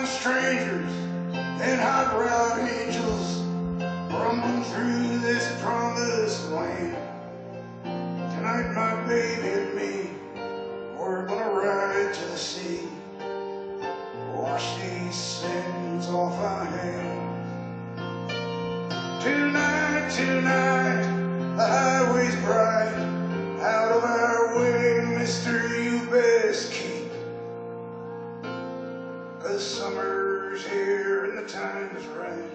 strangers and hot rod angels rumbling through this promised land. Tonight my baby and me, we're gonna ride to the sea, wash these sins off our hands. Tonight, tonight, the highway's bright, out of our way, mister, you best keep. The summer's here and the time is right,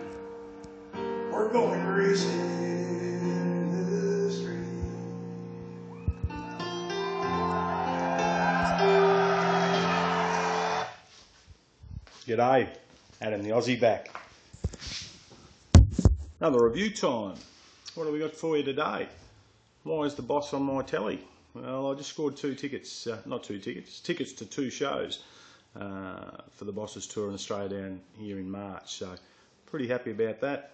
we're going racing in the street. G'day, Adam the Aussie back. Another review time. What have we got for you today? Why is the boss on my telly? Well, I just scored tickets to two shows for the Boss's Tour in Australia down here in March. So, pretty happy about that.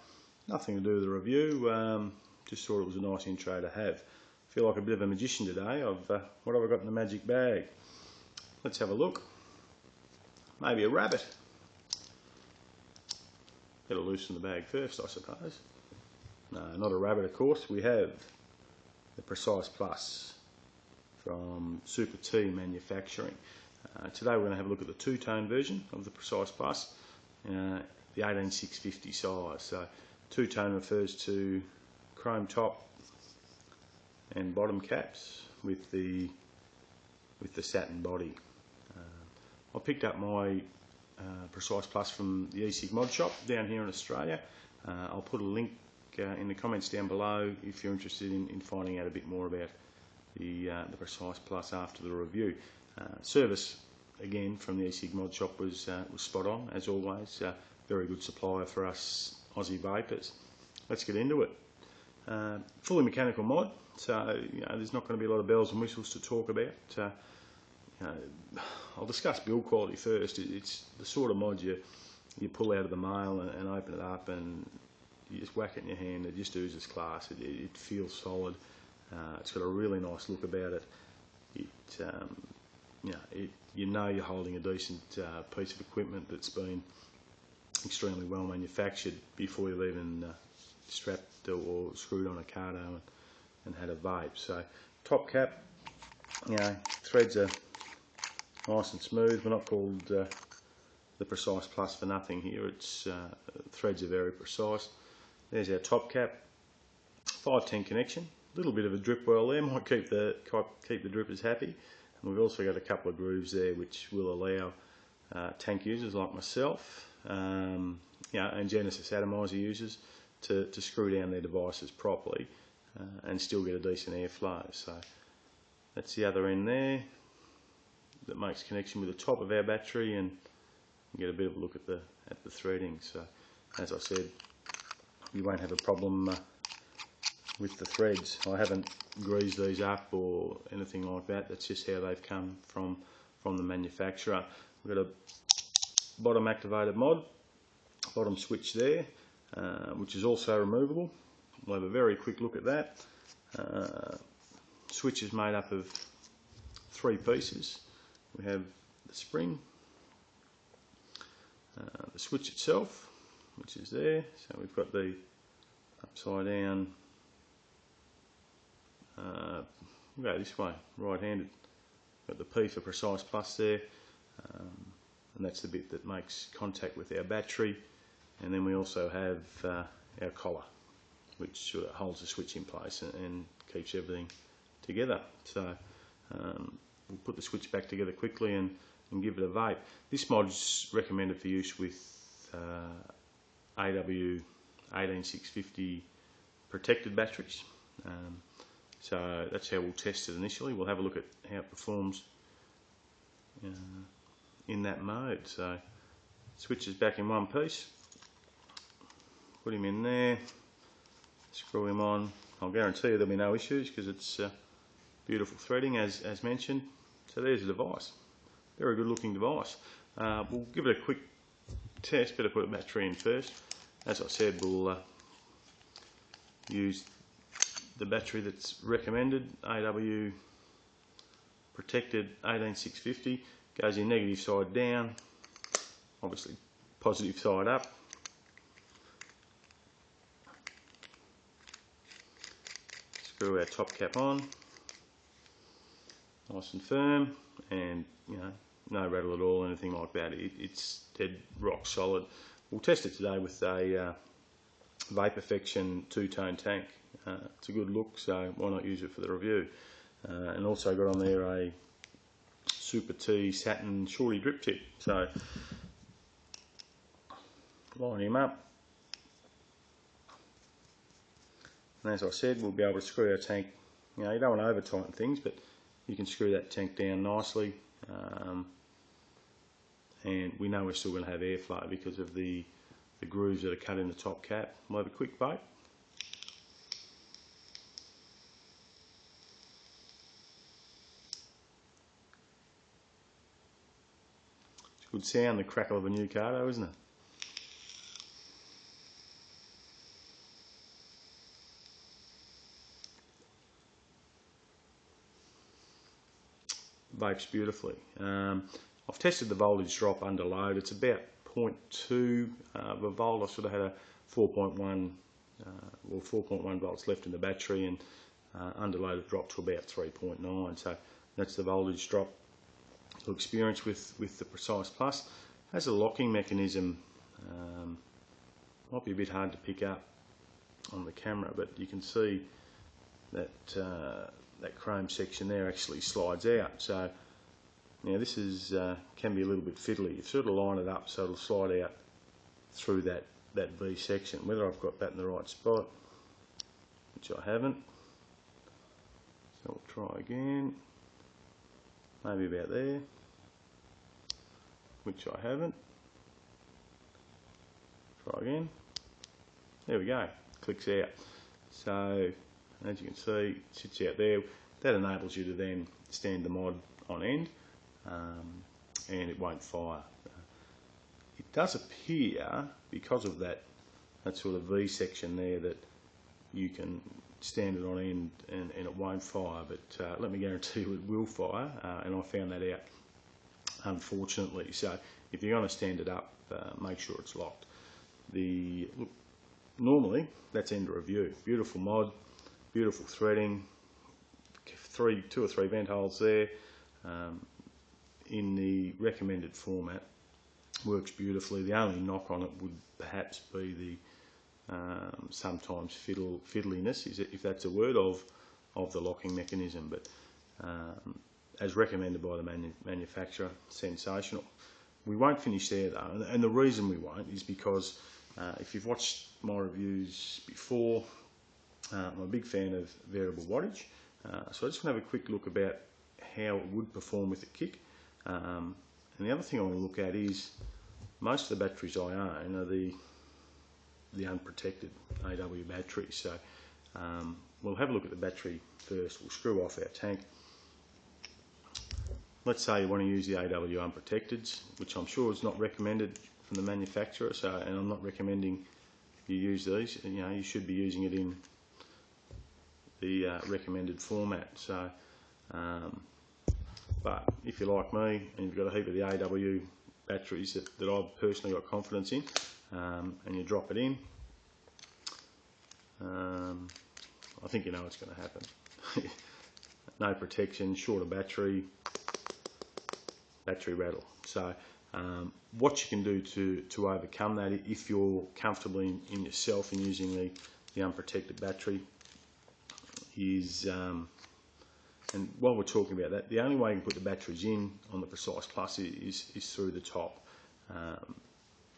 Nothing to do with the review, just thought it was a nice intro to have. Feel like a bit of a magician today of what have I got in the magic bag. Let's have a look. Maybe a rabbit. Better loosen the bag first, I suppose. No, not a rabbit, of course. We have the Precise Plus from Super T Manufacturing. Today we're going to have a look at the two-tone version of the Precise Plus, the 18650 size. So two-tone refers to chrome top and bottom caps with the satin body. I picked up my Precise Plus from the eSig Mod Shop down here in Australia. I'll put a link in the comments down below if you're interested in finding out a bit more about the Precise Plus after the review. Service again from the eSig Mod Shop was spot on as always. Very good supplier for us Aussie vapors. Let's get into it. Fully mechanical mod, so there's not going to be a lot of bells and whistles to talk about. I'll discuss build quality first. It's the sort of mod you pull out of the mail and open it up and you just whack it in your hand. It just oozes class. It feels solid. It's got a really nice look about it. You know you're holding a decent piece of equipment that's been extremely well manufactured before you've even strapped or screwed on a cardo and had a vape. So top cap, threads are nice and smooth. We're not called the Precise Plus for nothing here. It's threads are very precise. There's our top cap, 510 connection. A little bit of a drip well there, might keep the drippers happy. And we've also got a couple of grooves there which will allow tank users like myself, and Genesis atomizer users to screw down their devices properly and still get a decent airflow. So that's the other end there that makes connection with the top of our battery, and you get a bit of a look at the threading. So as I said, you won't have a problem with the threads. I haven't greased these up or anything like that. That's just how they've come from the manufacturer. We've got a bottom activated mod, bottom switch there, which is also removable. We'll have a very quick look at that. Switch is made up of three pieces. We have the spring, the switch itself, which is there. So we've got the upside down, we'll go this way, right-handed. Got the P for Precise Plus there, and that's the bit that makes contact with our battery. And then we also have our collar, which sort of holds the switch in place and keeps everything together. So we'll put the switch back together quickly and give it a vape. This mod's recommended for use with AW 18650 protected batteries. So that's how we'll test it initially. We'll have a look at how it performs in that mode. So switch is back in one piece. Put him in there, screw him on. I'll guarantee you there'll be no issues because it's beautiful threading as mentioned. So there's the device. Very good looking device. We'll give it a quick test. Better put a battery in first. As I said, we'll use the battery that's recommended, AW protected 18650. Goes in negative side down, obviously positive side up. Screw our top cap on, nice and firm, and no rattle at all, anything like that. It's dead rock solid. We'll test it today with a Vaporfection two-tone tank. It's a good look, so why not use it for the review? And also got on there a Super T satin shorty drip tip. So line him up, and as I said, we'll be able to screw our tank. You don't want to over tighten things, but you can screw that tank down nicely, and we know we're still going to have airflow because of the grooves that are cut in the top cap. We'll have a quick vape. It's a good sound, the crackle of a new cardo, isn't it? Vapes beautifully. I've tested the voltage drop under load. It's about 0.2 of a volt. I sort of had a 4.1 or 4.1 volts left in the battery, and under load it dropped to about 3.9. So that's the voltage drop to experience with the Precise Plus. It has a locking mechanism. Might be a bit hard to pick up on the camera, but you can see that that chrome section there actually slides out. So now this is can be a little bit fiddly. You sort of line it up so it'll slide out through that V section. Whether I've got that in the right spot, which I haven't, so we'll try again. Maybe about there, which I haven't. Try again. There we go. Clicks out. So as you can see, it sits out there. That enables you to then stand the mod on end, and it won't fire. It does appear, because of that sort of V section there, that you can stand it on end and it won't fire, but let me guarantee you it will fire, and I found that out, unfortunately. So if you're going to stand it up, make sure it's locked. Look, normally that's end of review. Beautiful mod, beautiful threading, two or three vent holes there, in the recommended format. Works beautifully. The only knock on it would perhaps be the sometimes fiddliness, if that's a word, of the locking mechanism, but as recommended by the manufacturer, sensational. We won't finish there though, and the reason we won't is because if you've watched my reviews before, I'm a big fan of variable wattage, so I just want to have a quick look about how it would perform with a kick. And the other thing I want to look at is most of the batteries I own are the unprotected AW batteries. So we'll have a look at the battery first. We'll screw off our tank. Let's say you want to use the AW unprotecteds, which I'm sure is not recommended from the manufacturer. So, and I'm not recommending you use these. You should be using it in the recommended format. So, but if you're like me and you've got a heap of the AW batteries that I've personally got confidence in, and you drop it in, I think you know what's going to happen. No protection, shorter battery rattle. So what you can do to overcome that, if you're comfortable in yourself in using the unprotected battery, is and while we're talking about that, the only way you can put the batteries in on the Precise Plus is through the top.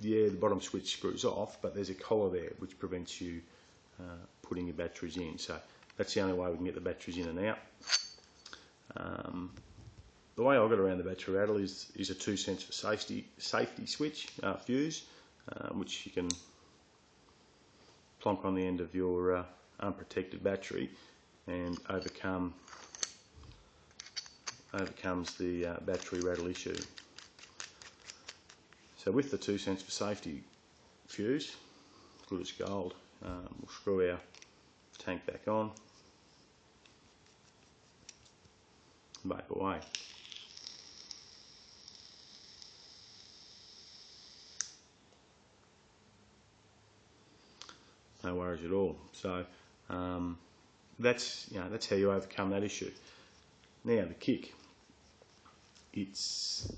Yeah, the bottom switch screws off, but there's a collar there which prevents you putting your batteries in. So that's the only way we can get the batteries in and out. The way I got around the battery rattle is a 2 cents for safety switch fuse, which you can plonk on the end of your unprotected battery, and overcomes the battery rattle issue. So with the 2 cents for safety fuse, good as gold, we'll screw our tank back on, vape away. no worries at all. So that's how you overcome that issue. Now the kick, it's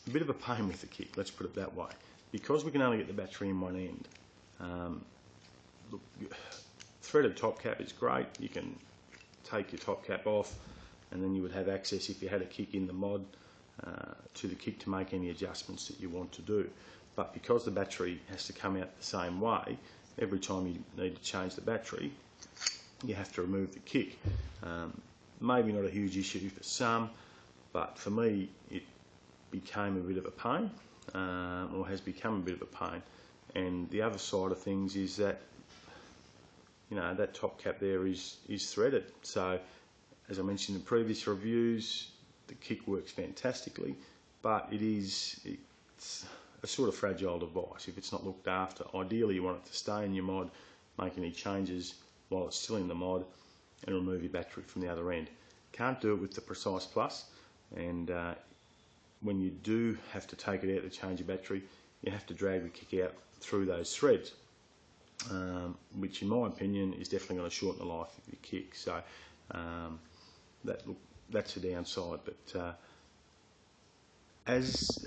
a bit of a pain with the kick, let's put it that way, because we can only get the battery in one end. Look, threaded top cap is great. You can take your top cap off, and then you would have access, if you had a kick in the mod, to the kick to make any adjustments that you want to do. But because the battery has to come out the same way, every time you need to change the battery, you have to remove the kick. Maybe not a huge issue for some, but for me it became a bit of a pain, or has become a bit of a pain. And the other side of things is that, that top cap there is threaded. So as I mentioned in previous reviews, the kick works fantastically, but it's a sort of fragile device if it's not looked after. Ideally you want it to stay in your mod, make any changes while it's still in the mod, and remove your battery from the other end. Can't do it with the Precise Plus, and when you do have to take it out to change your battery, you have to drag the kick out through those threads, which in my opinion is definitely going to shorten the life of your kick. So that's a downside, but as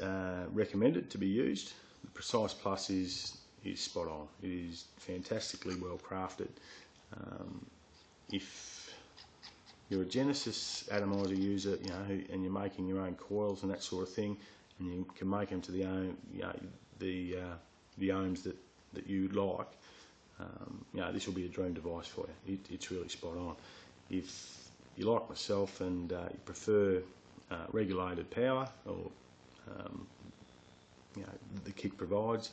recommended to be used, the Precise Plus is spot on. It is fantastically well crafted. If you're a Genesis atomizer user, and you're making your own coils and that sort of thing, and you can make them to the ohms that you like, this will be a dream device for you. It's really spot on. If you like myself and you prefer regulated power, or the kick provides,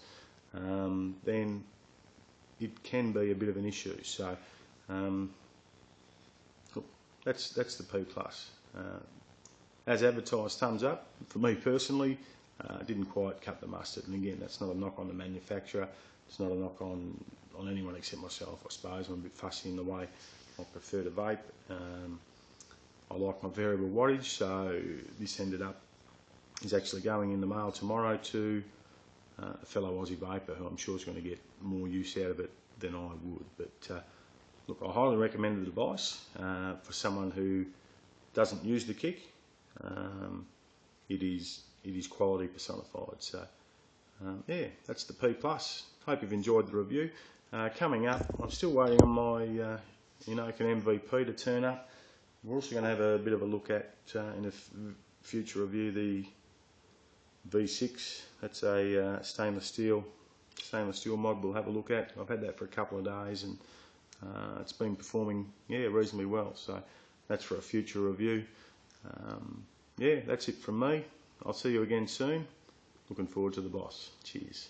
then it can be a bit of an issue. So that's the P Plus. As advertised, thumbs up. For me personally, didn't quite cut the mustard. And again, that's not a knock on the manufacturer. It's not a knock on anyone except myself, I suppose. I'm a bit fussy in the way I prefer to vape. I like my variable wattage, so this is actually going in the mail tomorrow to a fellow Aussie vaper who I'm sure is going to get more use out of it than I would. But look, I highly recommend the device for someone who doesn't use the kick. It is quality personified. So yeah, that's the P Plus. Hope you've enjoyed the review. Coming up, I'm still waiting on my Inokin MVP to turn up. We're also going to have a bit of a look at, in a future review, the V6. That's a stainless steel mod we'll have a look at. I've had that for a couple of days, and it's been performing reasonably well. So that's for a future review. Yeah, that's it from me. I'll see you again soon. Looking forward to the boss. Cheers.